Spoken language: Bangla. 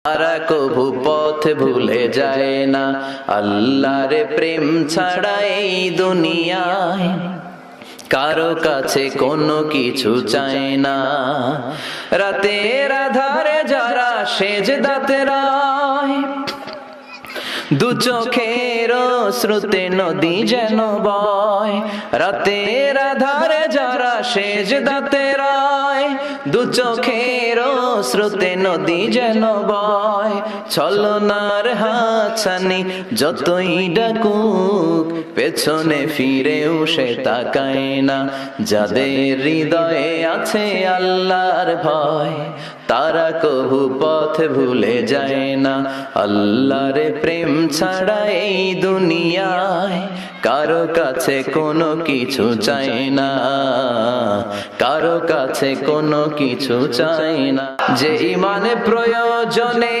তারা কভু পথ ভুলে যায় না, আল্লাহর প্রেম ছাড়া এই দুনিয়ায় কারো কাছে কোনো কিছু চায় না। রাতের আধারে যারা সেজদাতে রয়, দু চোখের শ্রুতে নদী যেন বয়। রাতের আধারে যারা সেজদাতে রয়, দু চোখের শ্রুতে নদী যেন বয়। ছলনার হাতছানি যতই ডাকুক, পেছনে ফিরেও সে তাকায় না। যাদের হৃদয়ে আছে আল্লাহর ভয়, তারা কভু পথ ভুলে যায় না। আল্লাহর প্রেম ছাড়া এই দুনিয়ায় কারো কাছে কোনো কিছু চায় না, কারো কাছে কোনো কিছু চায় না। যে ইমানে প্রয়োজনে